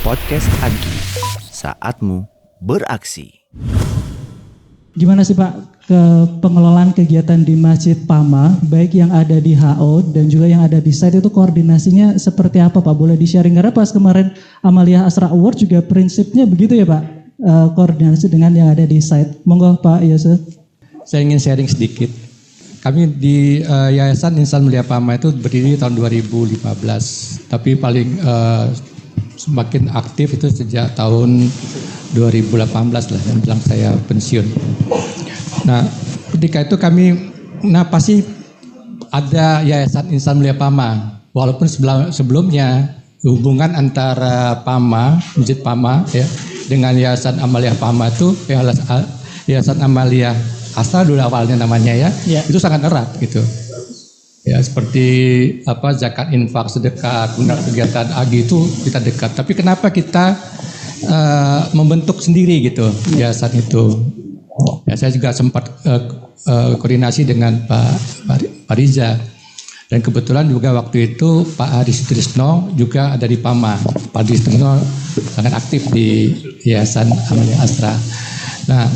Podcast Agi, saatmu beraksi. Gimana sih Pak pengelolaan kegiatan di Masjid Pama, baik yang ada di HO dan juga yang ada di site itu koordinasinya seperti apa Pak? Boleh di-sharing? Karena pas kemarin Amalia Asra Award juga prinsipnya begitu ya Pak, koordinasi dengan yang ada di site. Monggo Pak Yusuf. Saya ingin sharing sedikit. Kami di Yayasan Insan Mulia Pama itu berdiri tahun 2015, tapi paling semakin aktif itu sejak tahun 2018 lah, yang bilang saya pensiun. Nah, ketika itu kami, pasti ada Yayasan Insan Mulia Pama, walaupun sebelumnya hubungan antara Pama, Masjid Pama ya, dengan Yayasan Amalia Pama itu, Yayasan Amalia Asra dulu awalnya namanya ya, itu sangat erat gitu. Ya seperti zakat, infak, sedekah, kegiatan agi itu kita dekat. Tapi kenapa kita membentuk sendiri gitu yayasan itu? Ya saya juga sempat koordinasi dengan Pak Riza, dan kebetulan juga waktu itu Pak Adi Sutrisno juga ada di Pama. Pak Adi Sutrisno sangat aktif di Yayasan Amalia Asra. Nah,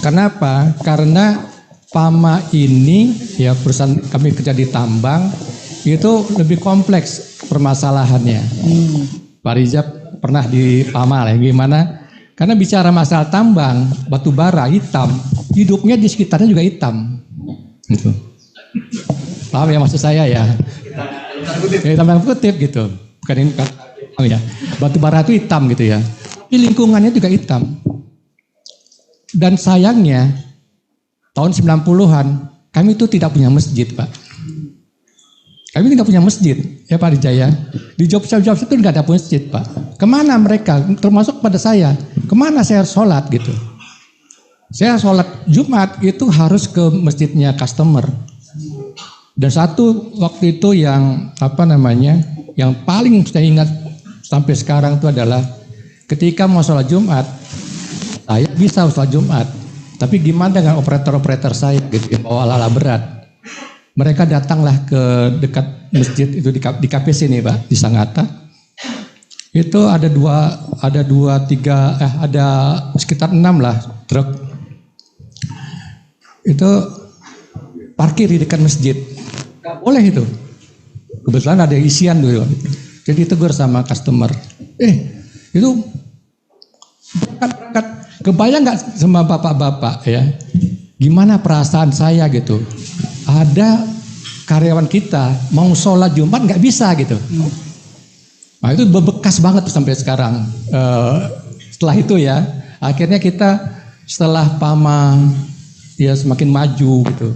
kenapa? Karena Pama ini ya perusahaan kami kerja di tambang itu lebih kompleks permasalahannya. Pak Riza pernah di Pama lah, gimana? Karena bicara masalah tambang, batu bara hitam, hidupnya di sekitarnya juga hitam. Gitu. Paham ya maksud saya ya? Ya tambang kutip gitu. Bukan ini kan ya. Batu bara itu hitam gitu ya. Tapi lingkungannya juga hitam. Dan sayangnya tahun 90-an kami itu tidak punya masjid, Pak. Kami tidak punya masjid, ya Pak Rijaya. Di job-job itu nggak ada masjid, Pak. Kemana mereka? Termasuk pada saya. Kemana saya harus sholat gitu? Saya sholat Jumat itu harus ke masjidnya customer. Dan satu waktu itu yang yang paling saya ingat sampai sekarang itu adalah ketika mau sholat Jumat, saya bisa sholat Jumat. Tapi gimana dengan operator-operator saya gitu yang bawa ala-ala berat? Mereka datanglah ke dekat masjid itu di KPC nih Pak, di Sangatta. Itu ada sekitar 6 lah truk. Itu parkir di dekat masjid. Gak boleh itu. Kebetulan ada isian dulu. Jadi tegur sama customer. Itu berangkat. Kebayang nggak sama bapak-bapak ya? Gimana perasaan saya gitu? Ada karyawan kita mau sholat Jumat nggak bisa gitu. Nah itu bebekas banget sampai sekarang. Setelah itu ya, akhirnya kita setelah Pama ya semakin maju gitu.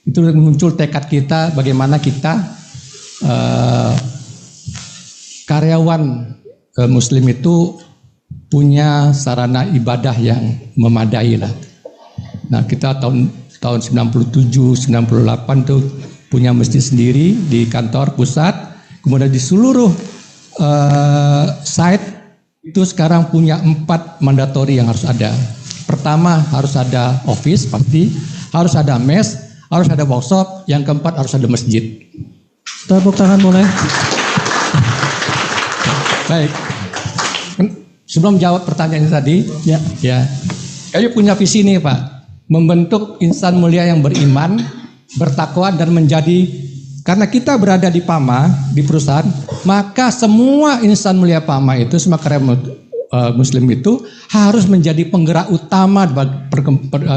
Itu muncul tekad kita bagaimana kita karyawan Muslim itu punya sarana ibadah yang memadai lah. Nah kita tahun 97, 98 tuh punya masjid sendiri di kantor pusat. Kemudian di seluruh site itu sekarang punya 4 mandatori yang harus ada. Pertama harus ada office pasti, harus ada mes, harus ada workshop. Yang keempat harus ada masjid. Tepuk tangan boleh. Baik. Sebelum jawab pertanyaan tadi, ya, kami punya visi nih Pak, membentuk insan mulia yang beriman, bertakwa dan menjadi, karena kita berada di Pama, di perusahaan, maka semua insan mulia Pama itu, semua karyawan Muslim itu harus menjadi penggerak utama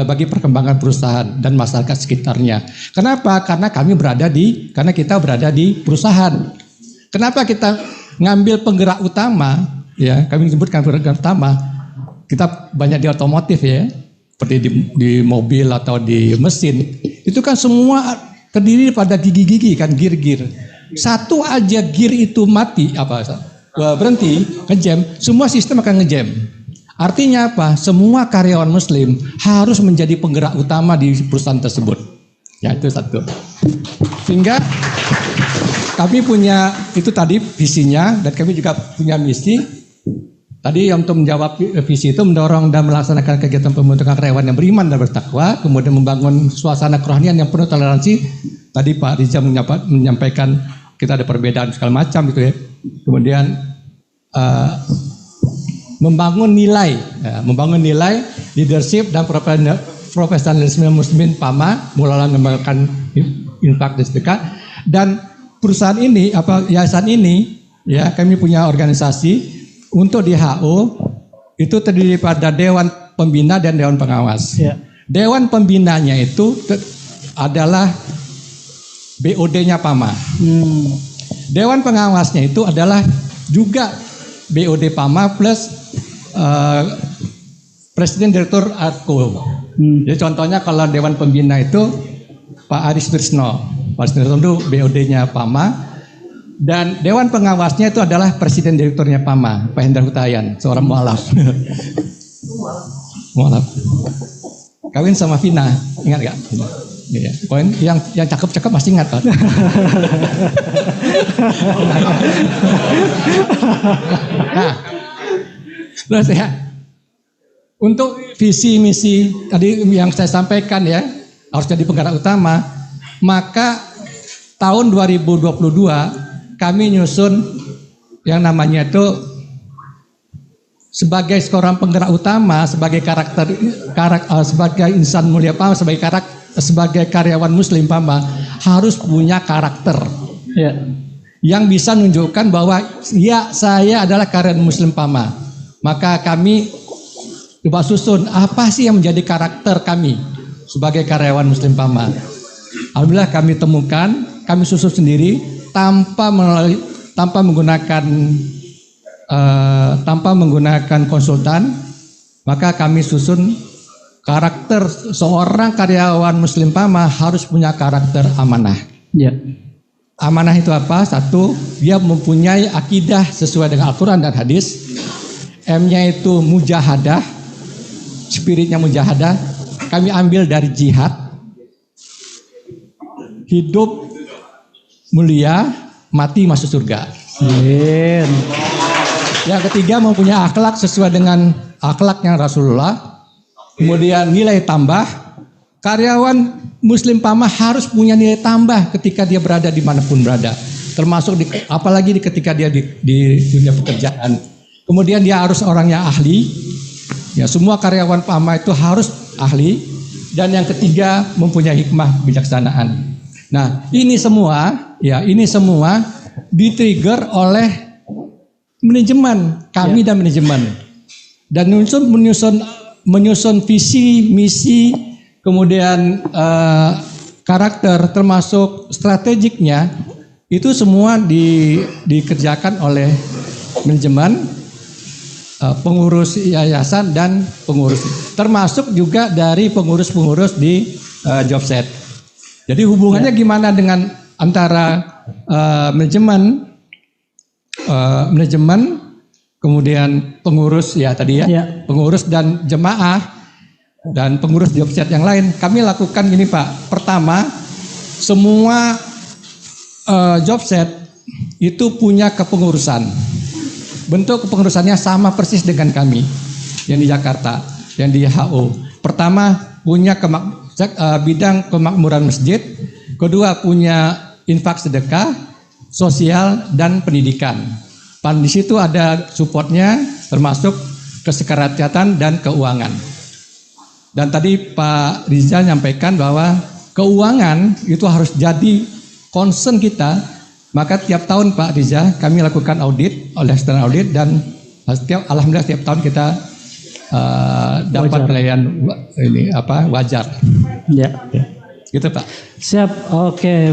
bagi perkembangan perusahaan dan masyarakat sekitarnya. Kenapa? Karena kita berada di perusahaan. Kenapa kita ngambil penggerak utama? Ya, kami sebutkan penggerak utama. Kita banyak di otomotif ya, seperti di mobil atau di mesin. Itu kan semua terdiri pada gigi-gigi kan, gear-gear. Satu aja gear itu mati berhenti ngejam, semua sistem akan ngejam. Artinya apa? Semua karyawan Muslim harus menjadi penggerak utama di perusahaan tersebut. Ya itu satu. Sehingga kami punya itu tadi visinya, dan kami juga punya misi. Tadi untuk menjawab visi itu mendorong dan melaksanakan kegiatan pembentukan karyawan yang beriman dan bertakwa, kemudian membangun suasana kerohanian yang penuh toleransi. Tadi Pak Riza menyampaikan kita ada perbedaan segala macam gitu ya. kemudian membangun nilai leadership dan profesionalisme muslimin PAMA melalui mengembangkan infak dan sedekah. Dan perusahaan ini yayasan ini ya, kami punya organisasi untuk di HO itu terdiri pada dewan pembina dan dewan pengawas. Ya. Dewan pembinanya itu adalah BOD-nya PAMA. Dewan pengawasnya itu adalah juga BOD PAMA plus Presiden Direktur ARKO. Jadi contohnya kalau Dewan Pembina itu Pak Aris Trisno. Pak Aris Trisno itu BOD-nya PAMA. Dan Dewan Pengawasnya itu adalah Presiden Direkturnya PAMA, Pak Hendra Hutayan, seorang mualaf. Mualaf. Kawin sama Vina, ingat gak? Ya. Poin yang cakep-cakep masih ingat kan? Nah, terus ya, untuk visi misi tadi yang saya sampaikan ya, harus jadi penggerak utama. Maka tahun 2022 kami nyusun yang namanya itu sebagai seorang penggerak utama, sebagai sebagai insan mulia PAMA, sebagai karyawan muslim PAMA harus punya karakter ya, yang bisa menunjukkan bahwa ya saya adalah karyawan muslim PAMA. Maka kami coba susun apa sih yang menjadi karakter kami sebagai karyawan muslim PAMA. Alhamdulillah kami temukan, kami susun sendiri tanpa menggunakan konsultan. Maka kami susun karakter seorang karyawan muslim PAMA harus punya karakter amanah. Ya. Amanah itu apa? Satu, dia mempunyai akidah sesuai dengan Al-Quran dan hadis. M-nya itu mujahadah, spiritnya mujahadah. Kami ambil dari jihad. Hidup mulia, mati masuk surga. Amin. Yang ketiga, mempunyai akhlak sesuai dengan akhlaknya Rasulullah. Kemudian nilai tambah, karyawan muslim PAMA harus punya nilai tambah ketika dia berada dimanapun berada, termasuk apalagi ketika dia di dunia pekerjaan. Kemudian dia harus orang yang ahli, ya semua karyawan PAMA itu harus ahli. Dan yang ketiga mempunyai hikmah kebijaksanaan. Nah ini semua di-trigger oleh manajemen kami dan manajemen, dan menyusun visi, misi, kemudian karakter termasuk strategiknya itu semua dikerjakan oleh manajemen, pengurus yayasan dan pengurus, termasuk juga dari pengurus-pengurus di Jobset. Jadi hubungannya gimana dengan antara manajemen, kemudian pengurus pengurus dan jemaah dan pengurus Jobset yang lain. Kami lakukan gini Pak. Pertama, semua Jobset itu punya kepengurusan. Bentuk kepengurusannya sama persis dengan kami yang di Jakarta, yang di HO. Pertama punya bidang kemakmuran masjid. Kedua punya infak sedekah, sosial dan pendidikan. Di situ ada supportnya termasuk kesekretariatan dan keuangan. Dan tadi Pak Rizal nyampaikan bahwa keuangan itu harus jadi concern kita. Maka tiap tahun Pak Rizal kami lakukan audit oleh external audit, dan alhamdulillah tiap tahun kita dapat penilaian wajar. Ya. Gitu Pak. Siap. Oke.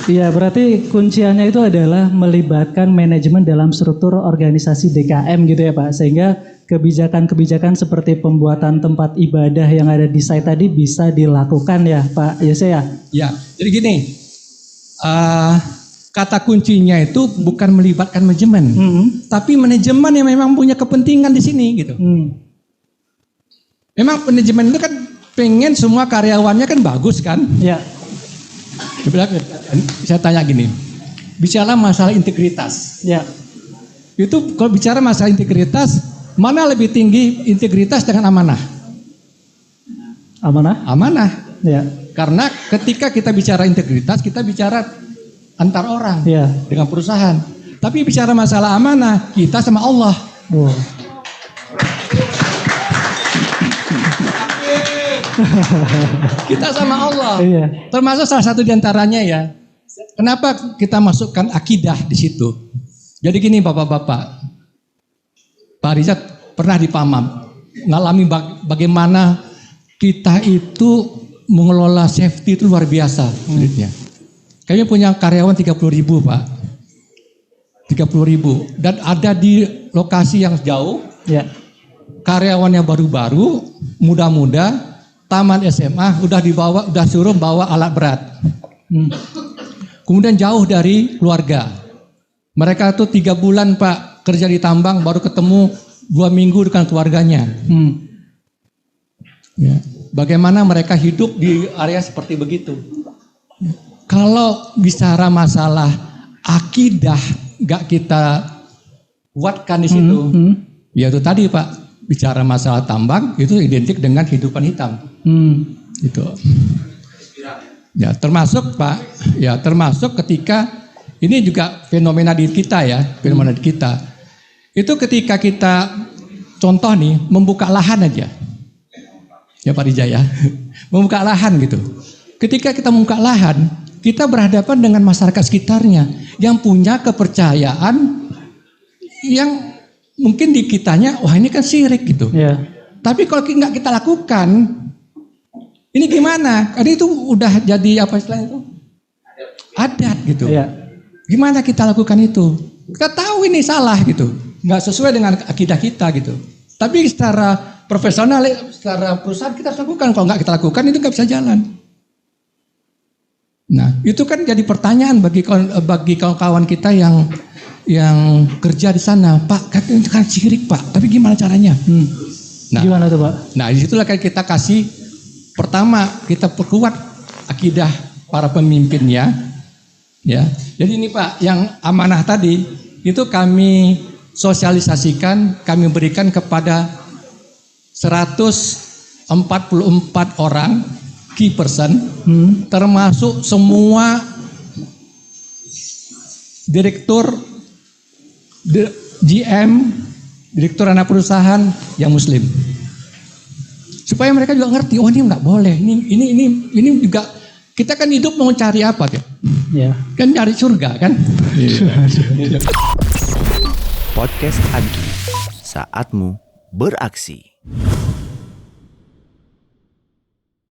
Iya, berarti kunciannya itu adalah melibatkan manajemen dalam struktur organisasi DKM gitu ya Pak, sehingga kebijakan-kebijakan seperti pembuatan tempat ibadah yang ada di site tadi bisa dilakukan ya Pak Yose ya? Ya, jadi gini, kata kuncinya itu bukan melibatkan manajemen, tapi manajemen yang memang punya kepentingan di sini gitu. Memang manajemen itu kan pengen semua karyawannya kan bagus kan? Ya. Saya tanya gini, bicara masalah integritas. Ya. Itu kalau bicara masalah integritas, mana lebih tinggi integritas dengan amanah? Amanah. Ya. Karena ketika kita bicara integritas, kita bicara antar orang Iya. dengan perusahaan. Tapi bicara masalah amanah, kita sama Allah. Wow. Kita sama Allah. Iya. Termasuk salah satu diantaranya ya. Kenapa kita masukkan akidah di situ? Jadi gini bapak-bapak. Pak Rizat pernah di Pamam. Ngalami bagaimana kita itu mengelola safety itu luar biasa sulitnya. Kami punya karyawan 30.000 Pak. 30.000. Dan ada di lokasi yang jauh. Ya. Karyawannya baru-baru, muda-muda, taman SMA, udah suruh bawa alat berat. Kemudian jauh dari keluarga. Mereka tuh 3 bulan Pak kerja di tambang, baru ketemu 2 minggu dengan keluarganya. Ya. Bagaimana mereka hidup di area seperti begitu? Kalau bicara masalah akidah, gak kita kuatkan di situ. Ya itu tadi Pak, bicara masalah tambang itu identik dengan kehidupan hitam. Itu. Ya termasuk Pak, ya termasuk ketika ini juga fenomena di kita ya, fenomena di kita. Itu ketika kita contoh nih membuka lahan aja. Ya Pak Rija ya. Membuka lahan gitu. Ketika kita membuka lahan, kita berhadapan dengan masyarakat sekitarnya yang punya kepercayaan yang mungkin di kitanya, wah ini kan syirik gitu. Ya. Tapi kalau nggak kita lakukan, ini gimana? Karena itu udah jadi apa istilahnya itu? Adat gitu. Ya. Gimana kita lakukan itu? Kita tahu ini salah gitu, nggak sesuai dengan akidah kita gitu. Tapi secara profesional, secara perusahaan kita harus lakukan. Kalau nggak kita lakukan itu nggak bisa jalan. Nah, itu kan jadi pertanyaan bagi kawan-kawan kita yang kerja di sana. Pak, katanya kan syirik Pak, tapi gimana caranya? Nah, Gimana tuh Pak? Nah, disitulah kan kita kasih pertama kita perkuat akidah para pemimpinnya, ya. Jadi ini Pak, yang amanah tadi itu kami sosialisasikan, kami berikan kepada 144 orang key person, termasuk semua direktur, GM, direktur anak perusahaan yang Muslim, supaya mereka juga ngerti, oh ini nggak boleh, ini juga kita kan hidup mau cari apa kan? Ya. Kan cari surga kan? Podcast Agi, saatmu beraksi.